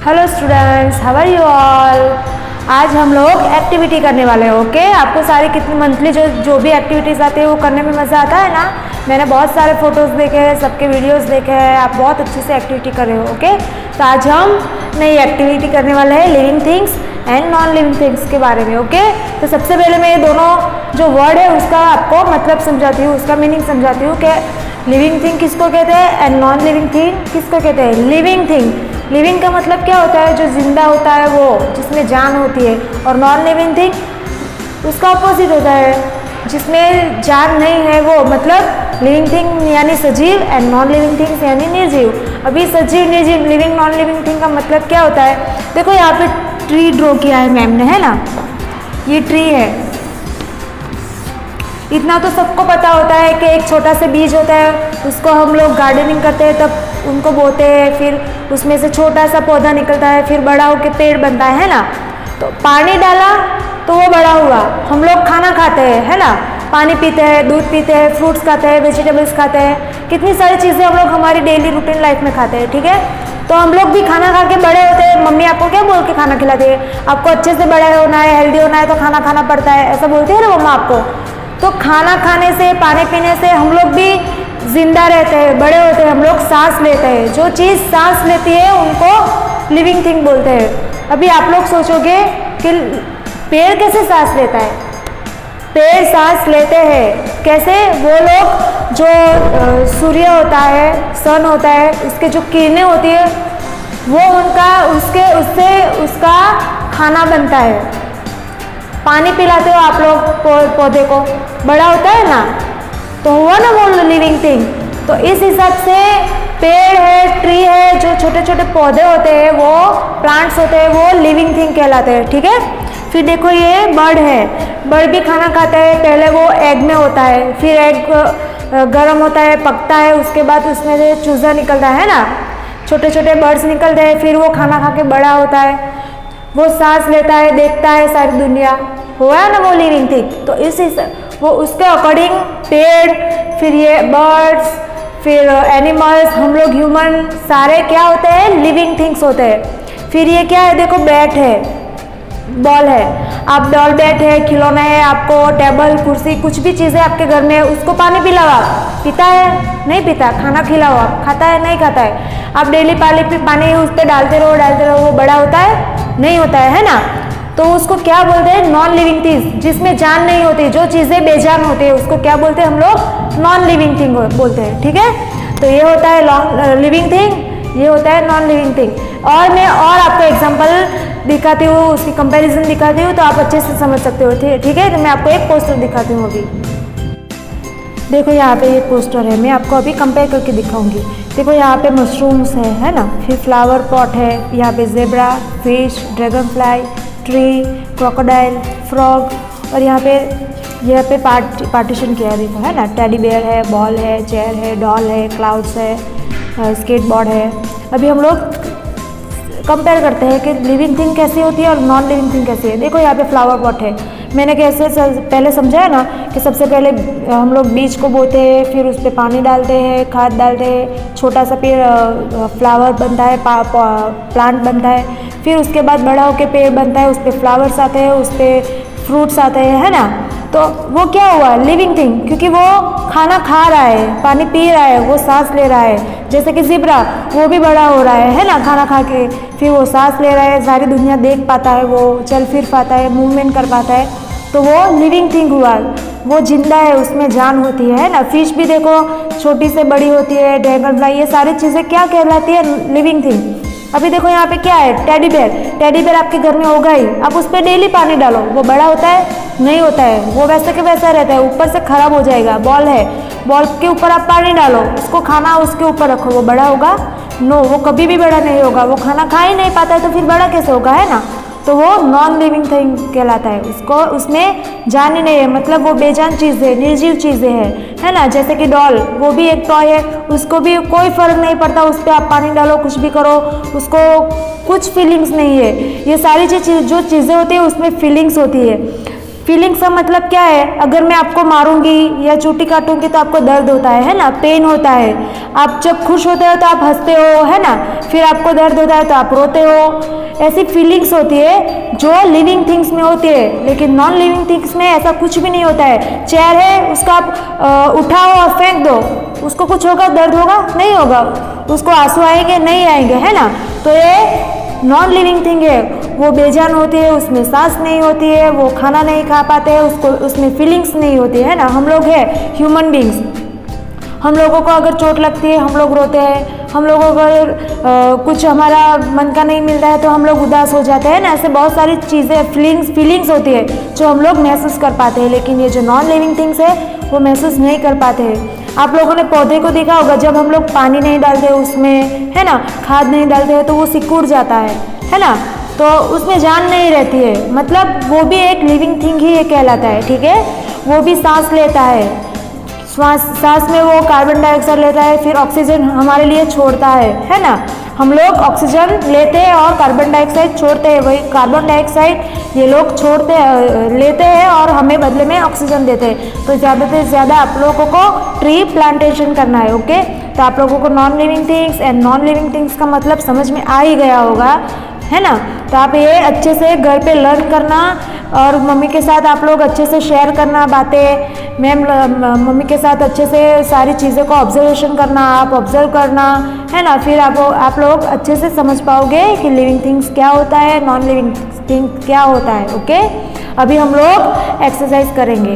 Hello students, how are you all. आज हम लोग एक्टिविटी करने वाले हैं। ओके, आपको सारी कितनी मंथली जो भी एक्टिविटीज़ आती है वो करने में मज़ा आता है ना। मैंने बहुत सारे फोटोज़ देखे हैं, सबके वीडियोस देखे हैं, आप बहुत अच्छे से एक्टिविटी कर रहे हो। ओके, तो आज हम नई एक्टिविटी करने वाले हैं living things and non living things के बारे में। ओके, तो सबसे पहले मैं ये दोनों जो वर्ड है उसका आपको मतलब समझाती हूँ, उसका मीनिंग समझाती हूँ कि लिविंग थिंग किसको कहते हैं एंड नॉन लिविंग थिंग किसको कहते हैं। लिविंग थिंग, लिविंग का मतलब क्या होता है, जो जिंदा होता है, वो जिसमें जान होती है। और नॉन लिविंग थिंग उसका अपोजिट होता है, जिसमें जान नहीं है वो, मतलब लिविंग थिंग यानी सजीव एंड नॉन लिविंग थिंग्स यानी निर्जीव। अभी सजीव निर्जीव लिविंग नॉन लिविंग थिंग का मतलब क्या होता है, देखो यहाँ पे ट्री ड्रॉ किया है मैम ने, है ना। ये ट्री है, इतना तो सबको पता होता है कि एक छोटा सा बीज होता है, उसको हम लोग गार्डनिंग करते हैं तब उनको बोते हैं, फिर उसमें से छोटा सा पौधा निकलता है, फिर बड़ा होकर पेड़ बनता है ना। तो पानी डाला तो वो बड़ा हुआ। हम लोग खाना खाते हैं, है ना, पानी पीते हैं, दूध पीते हैं, फ्रूट्स खाते हैं, वेजिटेबल्स खाते हैं, कितनी सारी चीज़ें हम लोग हमारी डेली रूटीन लाइफ में खाते हैं। ठीक है, तो हम लोग भी खाना खा के बड़े होते हैं। मम्मी आपको क्या बोल के खाना खिलाती है, आपको अच्छे से बड़ा होना है, हेल्दी होना है तो खाना खाना पड़ता है, ऐसा बोलती है ना मम्मा आपको। तो खाना खाने से, पानी पीने से हम लोग भी जिंदा रहते हैं, बड़े होते हैं, हम लोग सांस लेते हैं। जो चीज़ सांस लेती है उनको लिविंग थिंग बोलते हैं। अभी आप लोग सोचोगे कि पेड़ कैसे सांस लेता है। पेड़ सांस लेते हैं कैसे, वो लोग जो सूर्य होता है, सन होता है, उसके जो किरणें होती है वो उससे उसका खाना बनता है। पानी पिलाते हो आप लोग पौधे को, बड़ा होता है ना, तो हुआ ना वो लिविंग थिंग। तो इस हिसाब से पेड़ है, ट्री है, जो छोटे छोटे पौधे होते हैं, वो प्लांट्स होते हैं, वो लिविंग थिंग कहलाते हैं। ठीक है, फिर देखो ये बर्ड है, बर्ड भी खाना खाता है। पहले वो एग में होता है, फिर एग गर्म होता है, पकता है, उसके बाद उसमें से चूजा निकलता है ना, छोटे छोटे बर्ड्स निकलते हैं, फिर वो खाना खा के बड़ा होता है, वो सांस लेता है, देखता है सारी दुनिया, हुआ है ना वो लिविंग थिंग। तो इस वो उसके अकॉर्डिंग पेड़, फिर ये बर्ड्स, फिर एनिमल्स, हम लोग ह्यूमन, सारे क्या होते हैं, लिविंग थिंग्स होते हैं। फिर ये क्या है, देखो बैट है, बॉल है, आप डॉल बैट है, खिलौना है, आपको टेबल कुर्सी कुछ भी चीज़ें आपके घर में है, उसको पानी पिलाओ, आप पीता है नहीं पीता, खाना खिलाओ आप खाता है नहीं खाता है, आप डेली पानी उस पर डालते रहो, वो बड़ा होता है नहीं होता है ना। तो उसको क्या बोलते हैं, नॉन लिविंग थिंग्स, जिसमें जान नहीं होती, जो चीज़ें बेजान होती है उसको क्या बोलते हैं हम लोग, नॉन लिविंग थिंग बोलते हैं। ठीक है, तो ये होता है लिविंग थिंग, ये होता है नॉन लिविंग थिंग। और मैं और आपको एग्जांपल दिखाती हूँ, उसकी कंपैरिजन दिखाती हूँ तो आप अच्छे से समझ सकते हो। ठीक है, तो मैं आपको एक पोस्टर दिखाती हूँ। अभी देखो यहाँ पे ये पोस्टर है, मैं आपको अभी कंपेयर करके दिखाऊंगी। देखो यहाँ पे मशरूम्स है ना, फिर फ्लावर पॉट है, यहाँ पे zebra, fish, dragon fly, tree, crocodile, frog, और यहाँ पे पार्टीशन किया है, देखो है ना, टेडी बेयर है, बॉल है, चेयर है, डॉल है, क्लाउड्स है, स्केटबोर्ड है। अभी हम लोग कंपेयर करते हैं कि लिविंग थिंग कैसी होती है और नॉन लिविंग थिंग कैसी है। देखो यहाँ पे फ्लावर पॉट है, मैंने कैसे पहले समझाया ना कि सबसे पहले हम लोग बीज को बोते हैं, फिर उस पर पानी डालते हैं, खाद डालते हैं, छोटा सा पेड़ फ्लावर बनता है, प्लांट बनता है, फिर उसके बाद बड़ा होकर पेड़ बनता है, उस पर फ्लावर्स आते हैं, उस पर फ्रूट्स आते हैं, है ना। तो वो क्या हुआ, लिविंग थिंग, क्योंकि वो खाना खा रहा है, पानी पी रहा है, वो सांस ले रहा है। जैसे कि ज़ेब्रा, वो भी बड़ा हो रहा है ना, खाना खा के, फिर वो सांस ले रहा है, सारी दुनिया देख पाता है, वो चल फिर पाता है, मूवमेंट कर पाता है, तो वो लिविंग थिंग हुआ, वो जिंदा है, उसमें जान होती है ना। फिश भी देखो छोटी से बड़ी होती है, ड्रैगन फ्लाई, ये सारी चीज़ें क्या कहलाती है, लिविंग थिंग। अभी देखो यहाँ पे क्या है, टेडी बेयर, टेडी बेयर आपके घर में होगा ही, आप उस पर डेली पानी डालो, वो बड़ा होता है नहीं होता है, वो वैसे के वैसा रहता है, ऊपर से खराब हो जाएगा। बॉल है, बॉल के ऊपर आप पानी डालो, उसको खाना उसके ऊपर रखो, वो बड़ा होगा, नो, वो कभी भी बड़ा नहीं होगा, वो खाना खा ही नहीं पाता है तो फिर बड़ा कैसे होगा, है ना। तो वो नॉन लिविंग थिंग कहलाता है, उसमें जान ही नहीं है, मतलब वो बेजान चीज़ें, निर्जीव चीज़ें है ना। जैसे कि डॉल, वो भी एक टॉय है, उसको भी कोई फर्क नहीं पड़ता, उस पर आप पानी डालो, कुछ भी करो, उसको कुछ फीलिंग्स नहीं है। ये सारी जो चीज़ें होती है उसमें फीलिंग्स होती है। फीलिंग्स का मतलब क्या है, अगर मैं आपको मारूंगी या चूटी काटूंगी तो आपको दर्द होता है ना, पेन होता है। आप जब खुश होते हो तो आप हंसते हो, है ना, फिर आपको दर्द होता है तो आप रोते हो। ऐसी फीलिंग्स होती है जो लिविंग थिंग्स में होती है, लेकिन नॉन लिविंग थिंग्स में ऐसा कुछ भी नहीं होता है। चेयर है, उसका आप उठाओ और फेंक दो, उसको कुछ होगा, दर्द होगा? नहीं होगा। उसको आंसू आएंगे? नहीं आएंगे, है ना। तो ये नॉन लिविंग थिंग है, वो बेजान होती है, उसमें सांस नहीं होती है, वो खाना नहीं खा पाते हैं, उसको उसमें फीलिंग्स नहीं होती है ना। हम लोग है ह्यूमन बींग्स, हम लोगों को अगर चोट लगती है हम लोग रोते हैं, हम लोगों को अगर कुछ हमारा मन का नहीं मिलता है तो हम लोग उदास हो जाते हैं ना। ऐसे बहुत सारी चीज़ें फीलिंग्स होती है जो हम लोग महसूस कर पाते हैं, लेकिन ये जो नॉन लिविंग थिंग्स है वो महसूस नहीं कर पाते हैं। आप लोगों ने पौधे को देखा होगा, जब हम लोग पानी नहीं डालते उसमें, है ना, खाद नहीं डालते हैं तो वो सिकुड़ जाता है ना, तो उसमें जान नहीं रहती है, मतलब वो भी एक लिविंग थिंग ही कहलाता है, ठीक है। वो भी सांस लेता है, सांस में वो कार्बन डाइऑक्साइड लेता है, फिर ऑक्सीजन हमारे लिए छोड़ता है ना। हम लोग ऑक्सीजन लेते हैं और कार्बन डाइऑक्साइड छोड़ते हैं, वही कार्बन डाइऑक्साइड ये लोग लेते हैं और हमें बदले में ऑक्सीजन देते हैं। तो ज़्यादा से ज़्यादा आप लोगों को ट्री प्लांटेशन करना है, ओके। तो आप लोगों को non living things and non living things का मतलब समझ में आ ही गया होगा, है ना। तो आप ये अच्छे से घर पे लर्न करना और मम्मी के साथ आप लोग अच्छे से शेयर करना बातें। मैम मम्मी के साथ अच्छे से सारी चीज़ों को ऑब्जर्वेशन करना, आप ऑब्जर्व करना, है ना। फिर आप लोग अच्छे से समझ पाओगे कि लिविंग थिंग्स क्या होता है, नॉन लिविंग थिंग क्या होता है, ओके। अभी हम लोग एक्सरसाइज करेंगे।